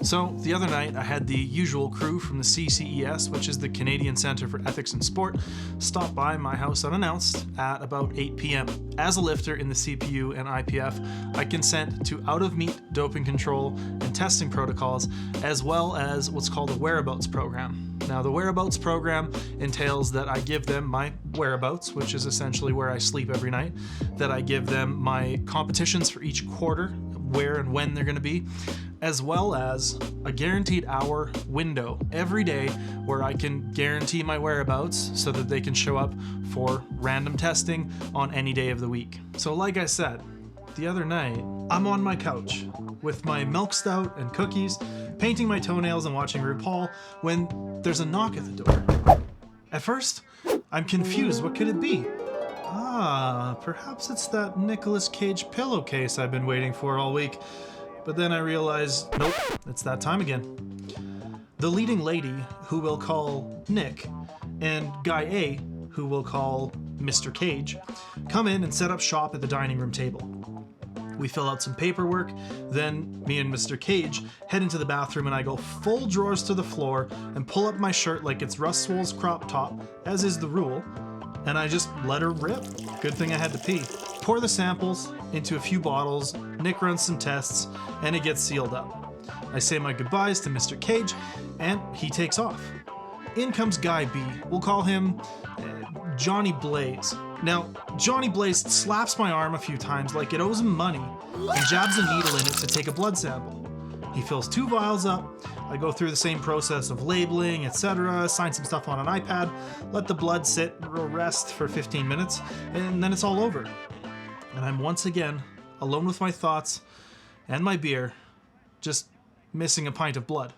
So the other night I had the usual crew from the CCES, which is the Canadian Centre for Ethics in Sport, stop by my house unannounced at about 8 p.m. As a lifter in the CPU and IPF, I consent to out-of-meet doping control and testing protocols, as well as what's called a whereabouts program. Now the whereabouts program entails that I give them my whereabouts, which is essentially where I sleep every night, that I give them my competitions for each quarter, where and when they're going to be, as well as a guaranteed hour window every day where I can guarantee my whereabouts so that they can show up for random testing on any day of the week. So like I said, the other night, I'm on my couch with my milk stout and cookies, painting my toenails and watching RuPaul, when there's a knock at the door. At first, I'm confused. What could it be? Perhaps it's that Nicolas Cage pillowcase I've been waiting for all week. But then I realized, nope, it's that time again. The leading lady, who we'll call Nick, and Guy A, who we'll call Mr. Cage, come in and set up shop at the dining room table. We fill out some paperwork, then me and Mr. Cage head into the bathroom and I go full drawers to the floor and pull up my shirt like it's Russ Swole's crop top, as is the rule, and I just let her rip. Good thing I had to pee. Pour the samples into a few bottles, Nick runs some tests, and it gets sealed up. I say my goodbyes to Mr. Cage, and he takes off. In comes Guy B. We'll call him Johnny Blaze. Now, Johnny Blaze slaps my arm a few times like it owes him money, and jabs a needle in it to take a blood sample. He fills 2 vials up. I go through the same process of labeling, etc., sign some stuff on an iPad, let the blood sit or rest for 15 minutes, and then it's all over. And I'm once again alone with my thoughts and my beer, just missing a pint of blood.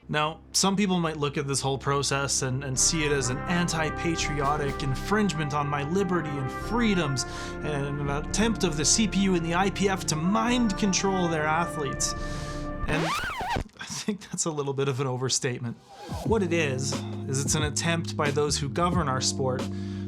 Now, some people might look at this whole process and see it as an anti-patriotic infringement on my liberty and freedoms, and an attempt of the CPU and the IPF to mind control their athletes. And I think that's a little bit of an overstatement. What it is it's an attempt by those who govern our sport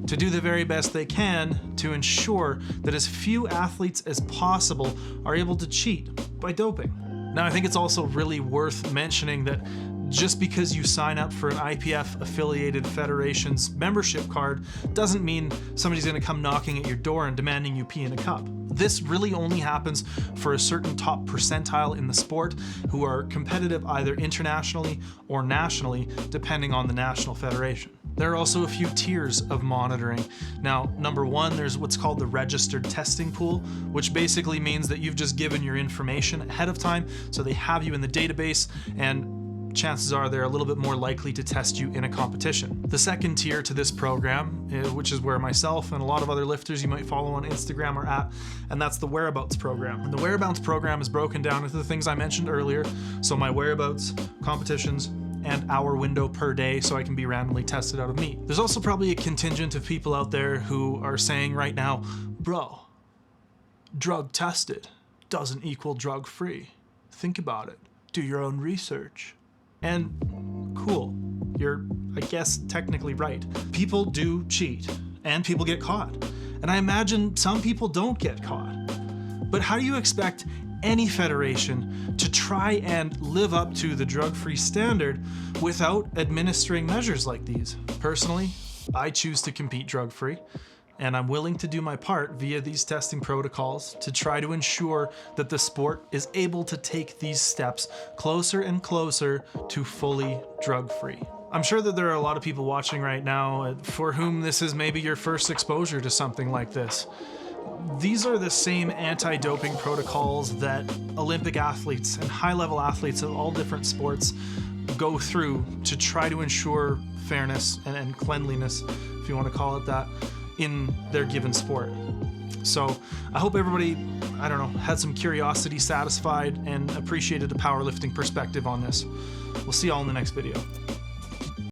to do the very best they can to ensure that as few athletes as possible are able to cheat by doping. Now, I think it's also really worth mentioning that just because you sign up for an IPF affiliated federation's membership card doesn't mean somebody's going to come knocking at your door and demanding you pee in a cup. This really only happens for a certain top percentile in the sport who are competitive either internationally or nationally, depending on the national federation. There are also a few tiers of monitoring. Now, number 1, there's what's called the registered testing pool, which basically means that you've just given your information ahead of time, so they have you in the database, and chances are they're a little bit more likely to test you in a competition. The second tier to this program, which is where myself and a lot of other lifters you might follow on Instagram are at, and that's the whereabouts program. And the whereabouts program is broken down into the things I mentioned earlier, so my whereabouts, competitions, and hour window per day so I can be randomly tested out of meat. There's also probably a contingent of people out there who are saying right now, bro, drug tested doesn't equal drug free. Think about it. Do your own research. And cool, you're, I guess, technically right. People do cheat, and people get caught. And I imagine some people don't get caught. But how do you expect any federation to try and live up to the drug-free standard without administering measures like these? Personally, I choose to compete drug-free, and I'm willing to do my part via these testing protocols to try to ensure that the sport is able to take these steps closer and closer to fully drug-free. I'm sure that there are a lot of people watching right now for whom this is maybe your first exposure to something like this. These are the same anti-doping protocols that Olympic athletes and high-level athletes of all different sports go through to try to ensure fairness and cleanliness, if you want to call it that, in their given sport. So I hope everybody, had some curiosity satisfied and appreciated a powerlifting perspective on this. We'll see y'all in the next video.